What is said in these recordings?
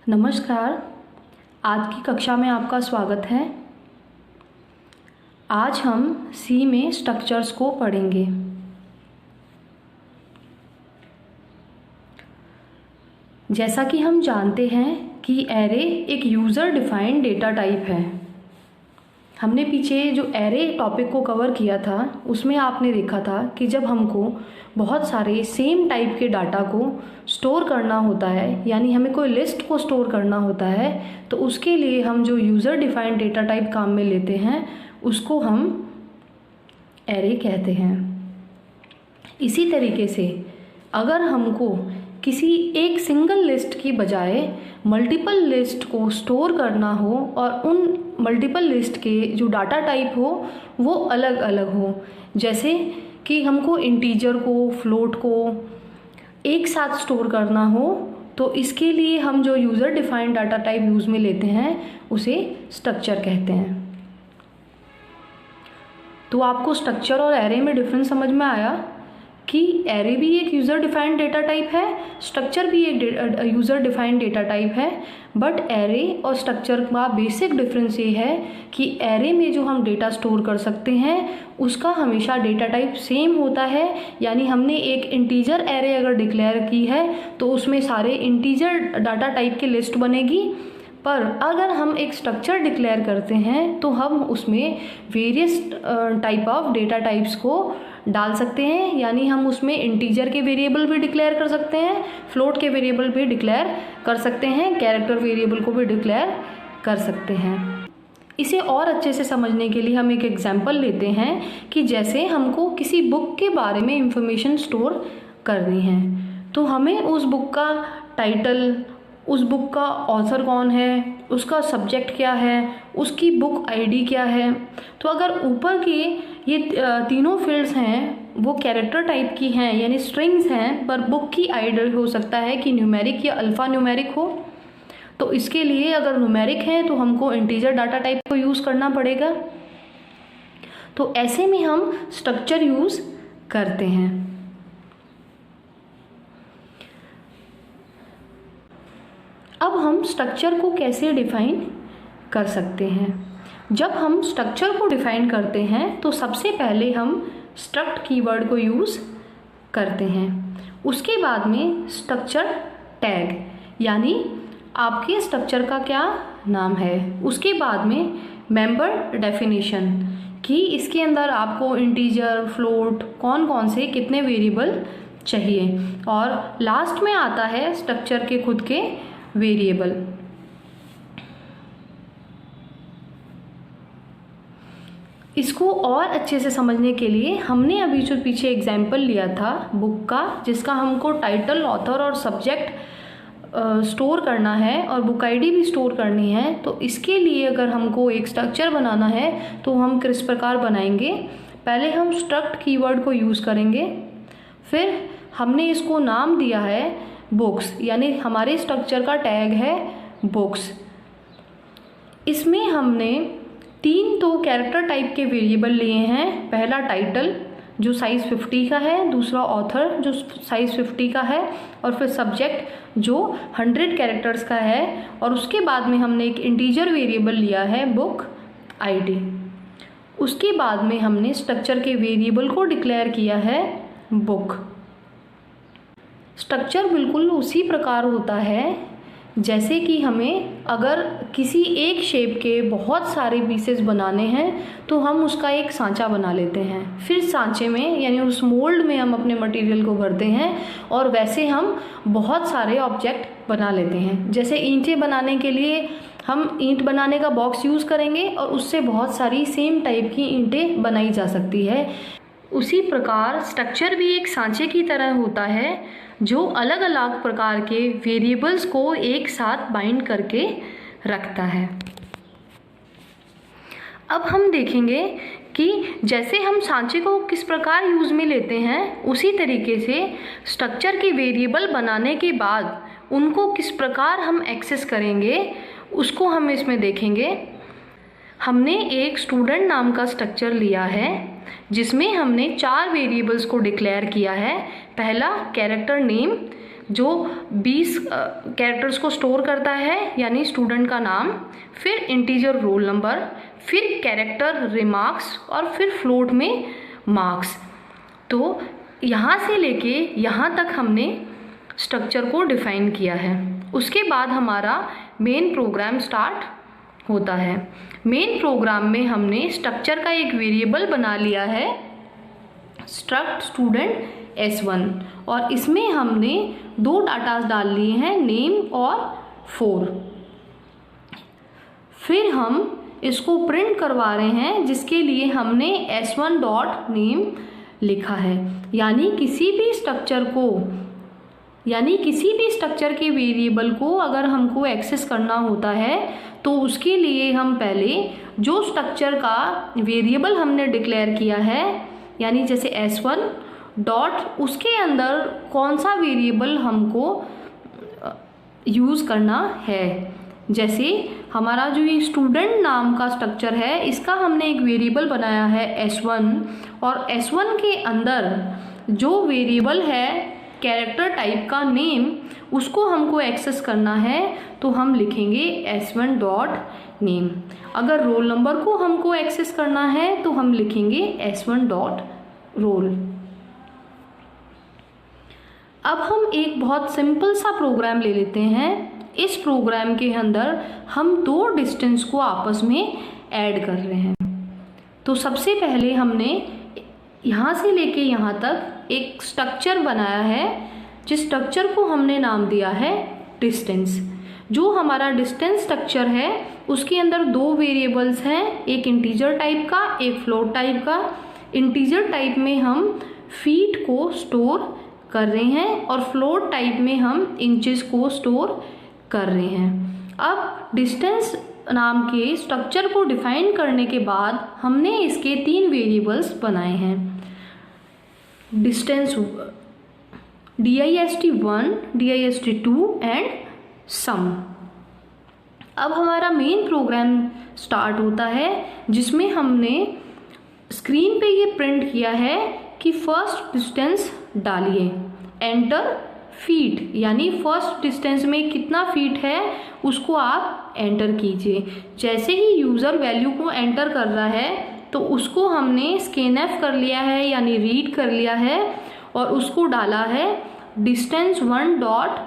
नमस्कार। आज की कक्षा में आपका स्वागत है। आज हम सी में स्ट्रक्चर्स को पढ़ेंगे। जैसा कि हम जानते हैं कि एरे एक यूज़र डिफाइंड डेटा टाइप है। हमने पीछे जो एरे टॉपिक को कवर किया था उसमें आपने देखा था कि जब हमको बहुत सारे सेम टाइप के डाटा को स्टोर करना होता है, यानी हमें कोई लिस्ट को स्टोर करना होता है, तो उसके लिए हम जो यूज़र डिफाइंड डेटा टाइप काम में लेते हैं उसको हम एरे कहते हैं। इसी तरीके से अगर हमको किसी एक सिंगल लिस्ट की बजाय मल्टीपल लिस्ट को स्टोर करना हो और उन मल्टीपल लिस्ट के जो डाटा टाइप हो वो अलग अलग हो, जैसे कि हमको इंटीजर को, फ्लोट को एक साथ स्टोर करना हो, तो इसके लिए हम जो user defined data type use में लेते हैं उसे स्ट्रक्चर कहते हैं। तो आपको स्ट्रक्चर और एरे में डिफरेंस समझ में आया कि एरे भी एक यूज़र डिफाइंड डेटा टाइप है, स्ट्रक्चर भी एक यूज़र डिफाइंड डेटा टाइप है। बट एरे और स्ट्रक्चर का बेसिक डिफरेंस ये है कि एरे में जो हम डेटा स्टोर कर सकते हैं उसका हमेशा डेटा टाइप सेम होता है, यानी हमने एक इंटीजर एरे अगर डिक्लेयर की है तो उसमें सारे इंटीजर डाटा टाइप की लिस्ट बनेगी। पर अगर हम एक स्ट्रक्चर डिक्लेयर करते हैं तो हम उसमें various type of data types को डाल सकते हैं, यानी हम उसमें इंटीजर के वेरिएबल भी डिक्लेयर कर सकते हैं, फ्लोट के वेरिएबल भी डिक्लेयर कर सकते हैं, कैरेक्टर वेरिएबल को भी डिक्लेयर कर सकते हैं। इसे और अच्छे से समझने के लिए हम एक एग्जांपल लेते हैं कि जैसे हमको किसी बुक के बारे में इंफॉर्मेशन स्टोर करनी है, तो हमें उस बुक का टाइटल, उस बुक का ऑथर कौन है, उसका सब्जेक्ट क्या है, उसकी बुक आईडी क्या है। तो अगर ऊपर की ये तीनों फील्ड्स हैं वो कैरेक्टर टाइप की हैं, यानी स्ट्रिंग्स हैं, पर बुक की आईडी हो सकता है कि न्यूमेरिक या अल्फ़ा न्यूमेरिक हो, तो इसके लिए अगर न्यूमेरिक है तो हमको इंटीजर डाटा टाइप को यूज़ करना पड़ेगा। तो ऐसे में हम स्ट्रक्चर यूज़ करते हैं। अब हम स्ट्रक्चर को कैसे डिफाइन कर सकते हैं। जब हम स्ट्रक्चर को डिफाइन करते हैं तो सबसे पहले हम स्ट्रक्ट कीवर्ड को यूज़ करते हैं। उसके बाद में स्ट्रक्चर टैग, यानी आपके स्ट्रक्चर का क्या नाम है। उसके बाद में मेंबर डेफिनेशन कि इसके अंदर आपको इंटीजर, फ्लोट, कौन कौन से कितने वेरिएबल चाहिए। और लास्ट में आता है स्ट्रक्चर के खुद के वेरिएबल। इसको और अच्छे से समझने के लिए हमने अभी जो पीछे एग्जाम्पल लिया था बुक का, जिसका हमको टाइटल, ऑथर और सब्जेक्ट स्टोर करना है और बुक आईडी भी स्टोर करनी है, तो इसके लिए अगर हमको एक स्ट्रक्चर बनाना है तो हम किस प्रकार बनाएंगे। पहले हम स्ट्रक्ट कीवर्ड को यूज़ करेंगे, फिर हमने इसको नाम दिया है बुक्स, यानी हमारे स्ट्रक्चर का टैग है बुक्स। इसमें हमने 3 तो कैरेक्टर टाइप के वेरिएबल लिए हैं। पहला टाइटल जो साइज़ 50 का है, दूसरा ऑथर जो साइज़ 50 का है, और फिर सब्जेक्ट जो 100 कैरेक्टर्स का है। और उसके बाद में हमने एक इंटीजर वेरिएबल लिया है बुक आईडी। उसके बाद में हमने स्ट्रक्चर के वेरिएबल को डिक्लेयर किया है बुक। स्ट्रक्चर बिल्कुल उसी प्रकार होता है जैसे कि हमें अगर किसी एक शेप के बहुत सारे पीसेस बनाने हैं तो हम उसका एक सांचा बना लेते हैं, फिर सांचे में यानी उस मोल्ड में हम अपने मटेरियल को भरते हैं और वैसे हम बहुत सारे ऑब्जेक्ट बना लेते हैं। जैसे ईंटें बनाने के लिए हम ईंट बनाने का बॉक्स यूज़ करेंगे और उससे बहुत सारी सेम टाइप की ईंटें बनाई जा सकती है। उसी प्रकार स्ट्रक्चर भी एक सांचे की तरह होता है जो अलग अलग प्रकार के वेरिएबल्स को एक साथ बाइंड करके रखता है। अब हम देखेंगे कि जैसे हम सांचे को किस प्रकार यूज़ में लेते हैं, उसी तरीके से स्ट्रक्चर के वेरिएबल बनाने के बाद उनको किस प्रकार हम एक्सेस करेंगे उसको हम इसमें देखेंगे। हमने एक स्टूडेंट नाम का स्ट्रक्चर लिया है जिसमें हमने 4 वेरिएबल्स को डिक्लेयर किया है। पहला कैरेक्टर नेम, जो 20 कैरेक्टर्स को स्टोर करता है, यानी स्टूडेंट का नाम, फिर इंटीजर रोल नंबर, फिर कैरेक्टर रिमार्क्स और फिर फ्लोट में मार्क्स। तो यहाँ से लेके यहाँ तक हमने स्ट्रक्चर को डिफाइन किया है। उसके बाद हमारा मेन प्रोग्राम स्टार्ट होता है। मेन प्रोग्राम में हमने स्ट्रक्चर का एक वेरिएबल बना लिया है स्ट्रक्ट स्टूडेंट S1, और इसमें हमने 2 डाटास डाल लिए हैं, नेम और 4। फिर हम इसको प्रिंट करवा रहे हैं, जिसके लिए हमने S1 डॉट नेम लिखा है। यानी किसी भी स्ट्रक्चर के वेरिएबल को अगर हमको एक्सेस करना होता है तो उसके लिए हम पहले जो स्ट्रक्चर का वेरिएबल हमने डिक्लेयर किया है, यानी जैसे S1 डॉट, उसके अंदर कौन सा वेरिएबल हमको यूज़ करना है। जैसे हमारा जो ये स्टूडेंट नाम का स्ट्रक्चर है, इसका हमने एक वेरिएबल बनाया है S1, और S1 के अंदर जो वेरिएबल है कैरेक्टर टाइप का नेम, उसको हमको एक्सेस करना है तो हम लिखेंगे S1 डॉट नेम। अगर रोल नंबर को हमको एक्सेस करना है तो हम लिखेंगे S1 डॉट रोल। अब हम एक बहुत सिंपल सा प्रोग्राम ले लेते हैं। इस प्रोग्राम के अंदर हम 2 डिस्टेंस को आपस में ऐड कर रहे हैं। तो सबसे पहले हमने यहाँ से लेके यहाँ तक एक स्ट्रक्चर बनाया है, जिस स्ट्रक्चर को हमने नाम दिया है डिस्टेंस। जो हमारा डिस्टेंस स्ट्रक्चर है उसके अंदर 2 वेरिएबल्स हैं, एक इंटीजर टाइप का, एक फ्लोट टाइप का। इंटीजर टाइप में हम फीट को स्टोर कर रहे हैं और फ्लोट टाइप में हम इंचेस को स्टोर कर रहे हैं। अब डिस्टेंस नाम के स्ट्रक्चर को डिफाइन करने के बाद हमने इसके 3 वेरिएबल्स बनाए हैं, distance dist1, dist2 and some. अब हमारा मेन प्रोग्राम स्टार्ट होता है, जिसमें हमने स्क्रीन पे ये प्रिंट किया है कि फर्स्ट डिस्टेंस डालिए, एंटर फीट, यानी फर्स्ट डिस्टेंस में कितना फीट है उसको आप एंटर कीजिए। जैसे ही यूज़र वैल्यू को एंटर कर रहा है तो उसको हमने स्कैनफ कर लिया है, यानी रीड कर लिया है, और उसको डाला है डिस्टेंस 1 डॉट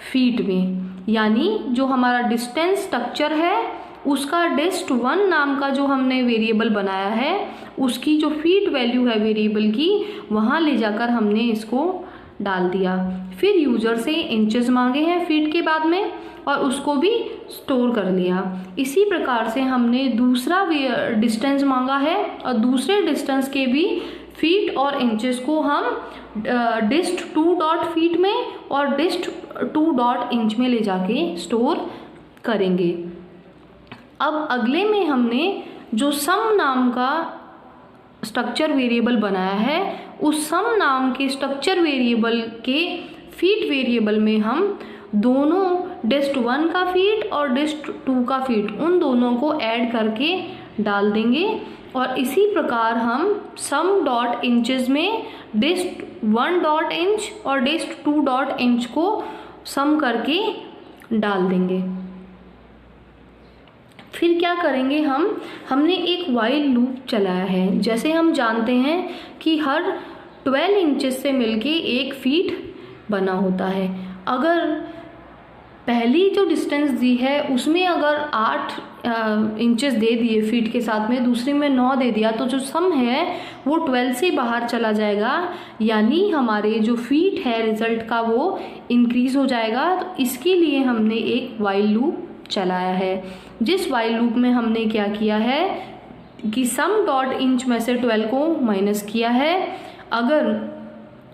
फीट में। यानी जो हमारा डिस्टेंस स्ट्रक्चर है उसका dist1 नाम का जो हमने वेरिएबल बनाया है, उसकी जो फीट वैल्यू है वेरिएबल की, वहाँ ले जाकर हमने इसको डाल दिया। फिर यूज़र से इंचेस मांगे हैं फीट के बाद में, और उसको भी स्टोर कर लिया। इसी प्रकार से हमने दूसरा डिस्टेंस मांगा है, और दूसरे डिस्टेंस के भी फीट और इंचेस को हम dist2 डॉट फीट में और dist2 डॉट इंच में ले जाके स्टोर करेंगे। अब अगले में हमने जो सम नाम का स्ट्रक्चर वेरिएबल बनाया है, उस सम नाम के स्ट्रक्चर वेरिएबल के फीट वेरिएबल में हम दोनों dist1 का फीट और dist2 का फीट, उन दोनों को ऐड करके डाल देंगे। और इसी प्रकार हम सम डॉट इंचेस में dist1 डॉट इंच और dist2 डॉट इंच को सम करके डाल देंगे। फिर क्या करेंगे हमने एक वाइल लूप चलाया है। जैसे हम जानते हैं कि हर 12 इंचेस से मिलके एक फीट बना होता है। अगर पहली जो डिस्टेंस दी है उसमें अगर 8 इंचेस दे दिए फीट के साथ में, दूसरी में 9 दे दिया, तो जो सम है वो 12 से बाहर चला जाएगा, यानी हमारे जो फीट है रिजल्ट का वो इंक्रीज़ हो जाएगा। तो इसके लिए हमने एक वाइल लूप चलाया है, जिस वाइल लूप में हमने क्या किया है कि सम डॉट इंच में से 12 को माइनस किया है। अगर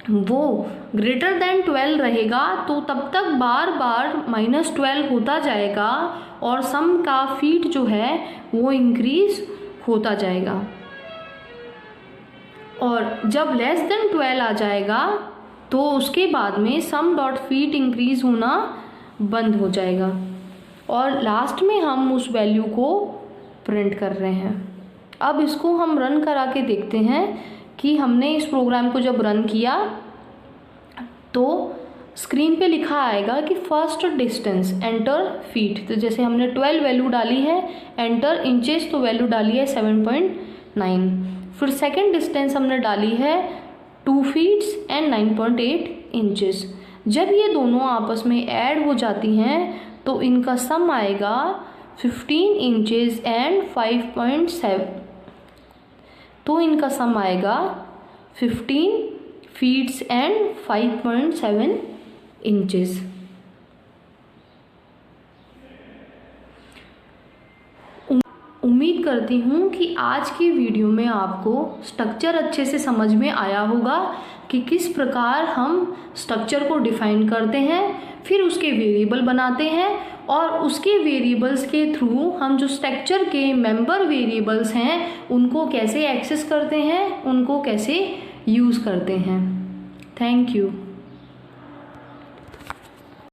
वो ग्रेटर देन 12 रहेगा तो तब तक बार बार -12 होता जाएगा और सम का फीट जो है वो इंक्रीज होता जाएगा। और जब लेस देन 12 आ जाएगा तो उसके बाद में सम डॉट फीट इंक्रीज होना बंद हो जाएगा, और लास्ट में हम उस वैल्यू को प्रिंट कर रहे हैं। अब इसको हम रन करा के देखते हैं कि हमने इस प्रोग्राम को जब रन किया तो स्क्रीन पे लिखा आएगा कि फर्स्ट डिस्टेंस एंटर फीट, तो जैसे हमने 12 वैल्यू डाली है, एंटर इंचेस तो वैल्यू डाली है 7.9। फिर सेकेंड डिस्टेंस हमने डाली है 2 फीट्स एंड 9.8 इंचेस। जब ये दोनों आपस में ऐड हो जाती हैं तो इनका सम आएगा 15 इंचेस एंड 5.7, तो इनका सम आएगा 15 फीट्स एंड 5.7 इंचेस। उम्मीद करती हूँ कि आज की वीडियो में आपको स्ट्रक्चर अच्छे से समझ में आया होगा कि किस प्रकार हम स्ट्रक्चर को डिफाइन करते हैं, फिर उसके वेरिएबल बनाते हैं और उसके वेरिएबल्स के थ्रू हम जो स्ट्रक्चर के मेंबर वेरिएबल्स हैं उनको कैसे एक्सेस करते हैं, उनको कैसे यूज़ करते हैं। Thank you.